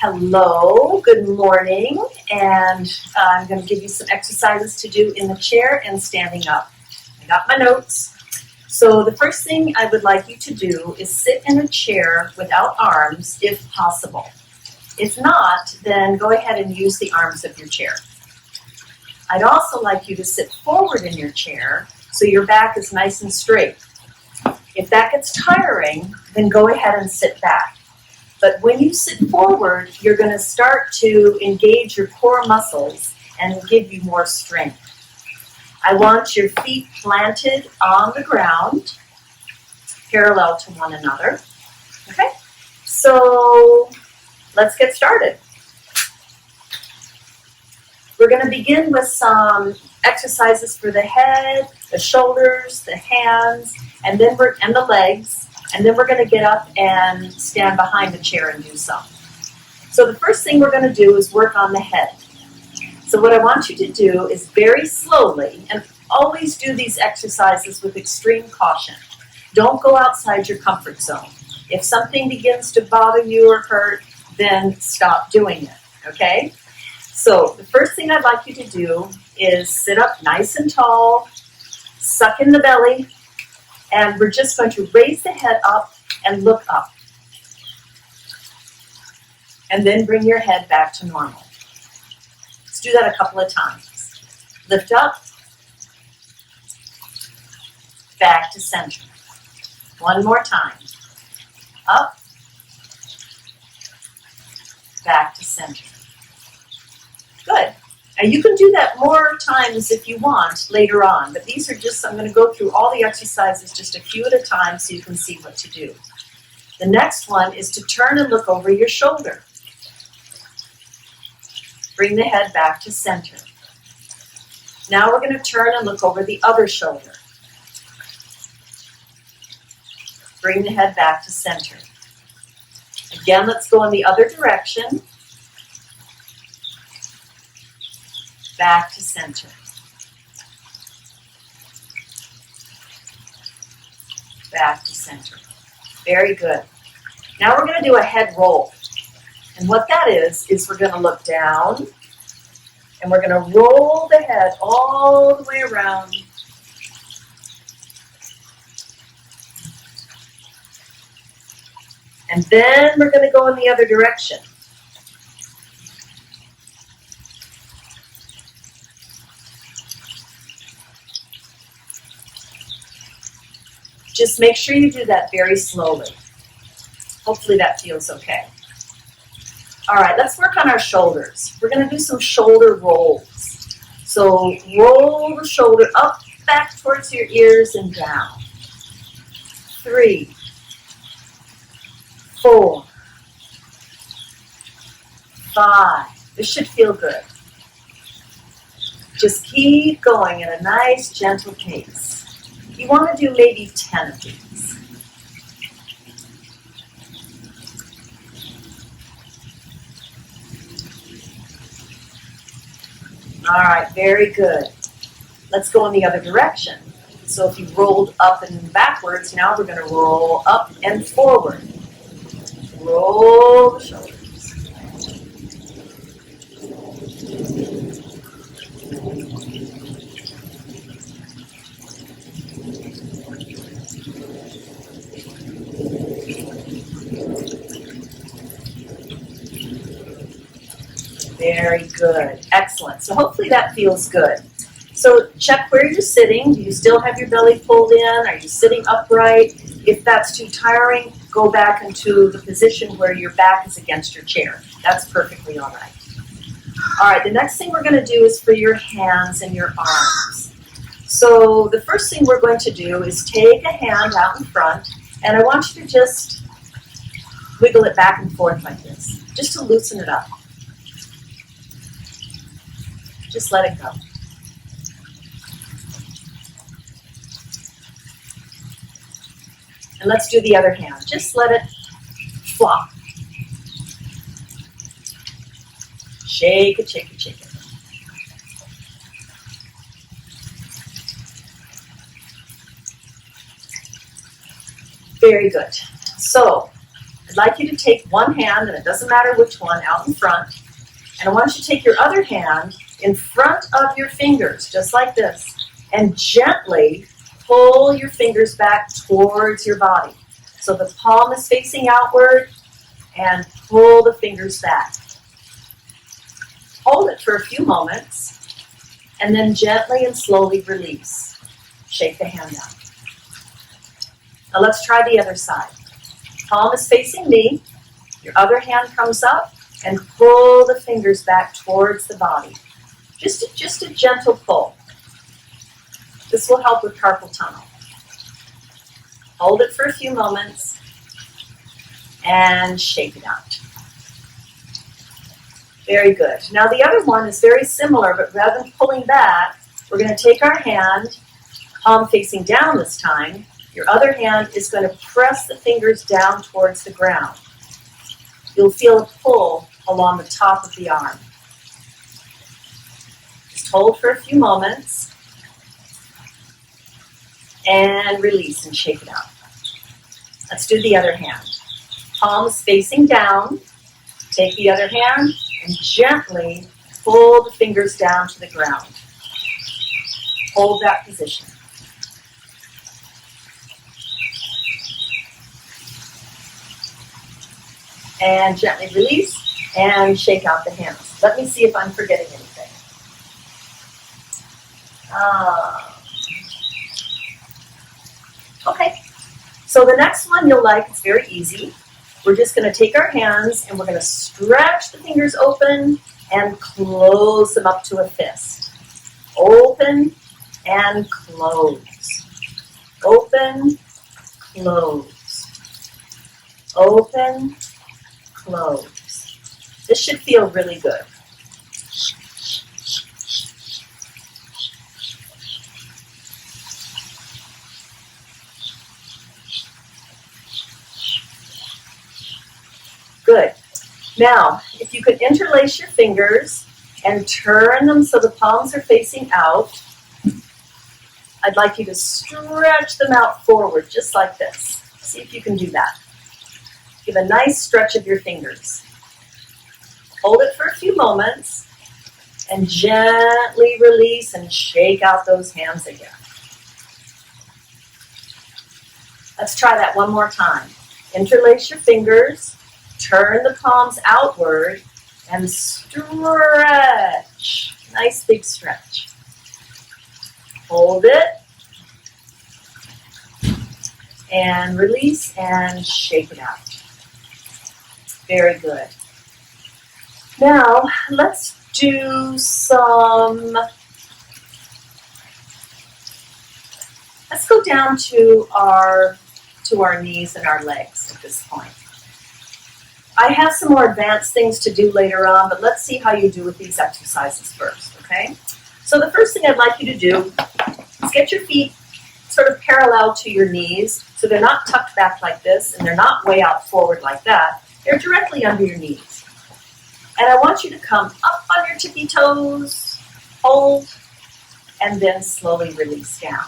Hello, good morning, and I'm going to give you some exercises to do in the chair and standing up. I got my notes. So the first thing I would like you to do is sit in a chair without arms if possible. If not, then go ahead and use the arms of your chair. I'd also like you to sit forward in your chair so your back is nice and straight. If that gets tiring, then go ahead and sit back. But when you sit forward, you're going to start to engage your core muscles and give you more strength. I want your feet planted on the ground, parallel to one another. Okay? So let's get started. We're going to begin with some exercises for the head, the shoulders, the hands, and the legs. And then we're going to get up and stand behind the chair and do some. So the first thing we're going to do is work on the head. So what I want you to do is very slowly, and always do these exercises with extreme caution. Don't go outside your comfort zone. If something begins to bother you or hurt, then stop doing it, okay? So the first thing I'd like you to do is sit up nice and tall, suck in the belly, and we're just going to raise the head up and look up. And then bring your head back to normal. Let's do that a couple of times. Lift up, back to center. One more time. Up, back to center. Good. Now you can do that more times if you want later on, but these are just, I'm going to go through all the exercises just a few at a time so you can see what to do. The next one is to turn and look over your shoulder. Bring the head back to center. Now we're going to turn and look over the other shoulder. Bring the head back to center. Again, let's go in the other direction. Back to center. Back to center. Very good. Now we're going to do a head roll. And what that is we're going to look down and we're going to roll the head all the way around. And then we're going to go in the other direction. Just make sure you do that very slowly. Hopefully that feels okay. All right, let's work on our shoulders. We're going to do some shoulder rolls. So roll the shoulder up, back towards your ears and down. 3, 4, 5. This should feel good. Just keep going at a nice, gentle pace. You want to do maybe 10 of these. All right, very good. Let's go in the other direction. So if you rolled up and backwards, now we're going to roll up and forward. Roll the shoulders. Very good. Excellent. So hopefully that feels good. So check where you're sitting. Do you still have your belly pulled in? Are you sitting upright? If that's too tiring, go back into the position where your back is against your chair. That's perfectly all right. All right, the next thing we're going to do is for your hands and your arms. So the first thing we're going to do is take a hand out in front, and I want you to just wiggle it back and forth like this, just to loosen it up. Just let it go. And let's do the other hand. Just let it flop. Shake it, shake it, shake it. Very good. So I'd like you to take one hand, and it doesn't matter which one, out in front. And I want you to take your other hand in front of your fingers, just like this, and gently pull your fingers back towards your body. So the palm is facing outward, and pull the fingers back. Hold it for a few moments, and then gently and slowly release. Shake the hand out. Now let's try the other side. Palm is facing me. Your other hand comes up, and pull the fingers back towards the body. Just a gentle pull. This will help with carpal tunnel. Hold it for a few moments, and shake it out. Very good. Now the other one is very similar, but rather than pulling back, we're going to take our hand, palm facing down this time. Your other hand is going to press the fingers down towards the ground. You'll feel a pull along the top of the arm. Just hold for a few moments and release and shake it out. Let's do the other hand. Palms facing down. Take the other hand and gently pull the fingers down to the ground. Hold that position. And gently release and shake out the hands. Let me see if I'm forgetting anything. Okay, so the next one you'll like, it's very easy. We're just going to take our hands and we're going to stretch the fingers open and close them up to a fist. Open and close. Open, close. Open, close. This should feel really good. Good. Now, if you could interlace your fingers and turn them so the palms are facing out, I'd like you to stretch them out forward, just like this. See if you can do that. Give a nice stretch of your fingers. Hold it for a few moments and gently release and shake out those hands again. Let's try that one more time. Interlace your fingers, turn the palms outward, and stretch. Nice big stretch. Hold it and release and shake it out. Very good. Now, let's do let's go down to our knees and our legs at this point. I have some more advanced things to do later on, but let's see how you do with these exercises first, okay? So the first thing I'd like you to do is get your feet sort of parallel to your knees, so they're not tucked back like this, and they're not way out forward like that. They're directly under your knees. And I want you to come up on your tippy toes, hold, and then slowly release down.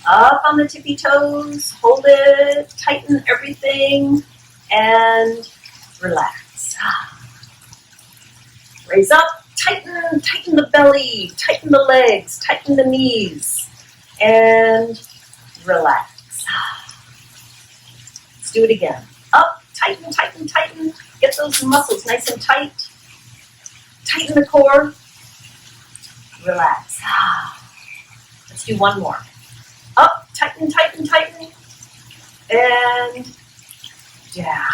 Up on the tippy toes, hold it, tighten everything, and relax. Raise up, tighten the belly, tighten the legs, tighten the knees, and relax. Let's do it again. Up, tighten, tighten, tighten. Get those muscles nice and tight. Tighten the core. Relax. Let's do one more. Up, tighten, tighten, tighten. And down.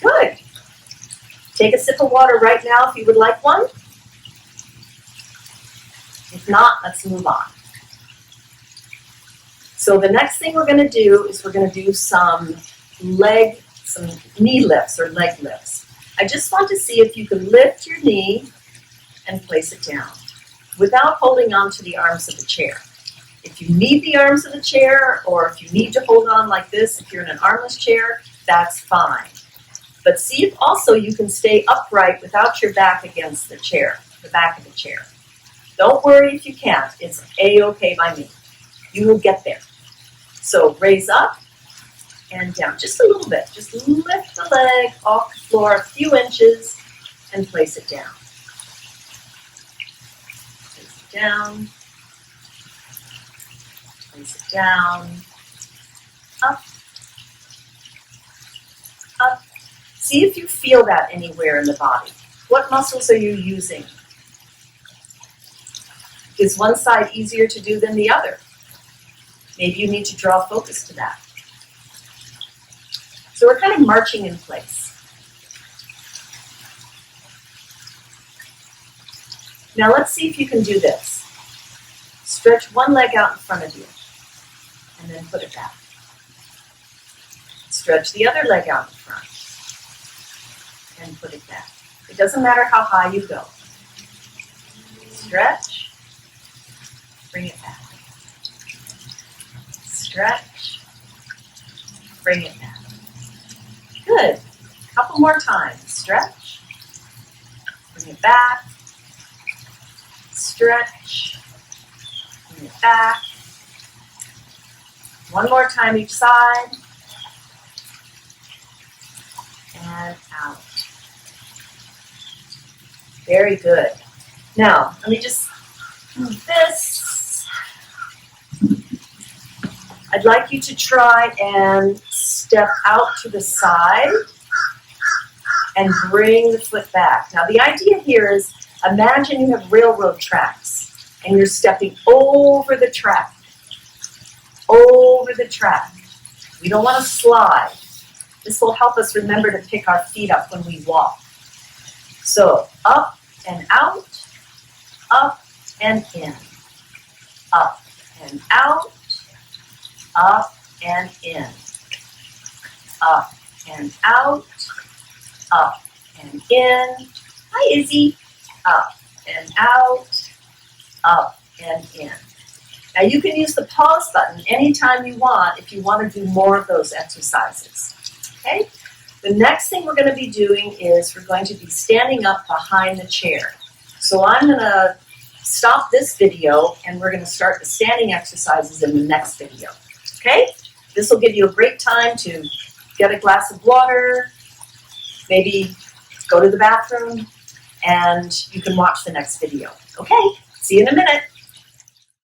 Good. Take a sip of water right now if you would like one. If not, let's move on. So the next thing we're going to do is we're going to do some knee lifts or leg lifts. I just want to see if you can lift your knee and place it down without holding on to the arms of the chair. If you need the arms of the chair, or if you need to hold on like this, if you're in an armless chair, that's fine. But see if also you can stay upright without your back against the chair, the back of the chair. Don't worry if you can't. It's A-okay by me. You will get there. So raise up, and down. Just a little bit. Just lift the leg off the floor a few inches and place it down. Place it down. Place it down. Up. Up. See if you feel that anywhere in the body. What muscles are you using? Is one side easier to do than the other? Maybe you need to draw focus to that. So we're kind of marching in place. Now let's see if you can do this. Stretch one leg out in front of you and then put it back. Stretch the other leg out in front and put it back. It doesn't matter how high you go. Stretch, bring it back. Stretch, bring it back. Good. A couple more times. Stretch, bring it back. Stretch, bring it back. One more time each side. And out. Very good. Now, let me just do this. I'd like you to try and step out to the side and bring the foot back. Now, the idea here is imagine you have railroad tracks and you're stepping over the track. Over the track. We don't want to slide. This will help us remember to pick our feet up when we walk. So, up and out, up and in, up and out, up and in, up and out, up and in. Hi, Izzy. Up and out, up and in. Now you can use the pause button anytime you want if you want to do more of those exercises. Okay? The next thing we're going to be doing is we're going to be standing up behind the chair. So I'm going to stop this video and we're going to start the standing exercises in the next video. Okay? This will give you a great time to get a glass of water, maybe go to the bathroom, and you can watch the next video. Okay? See you in a minute.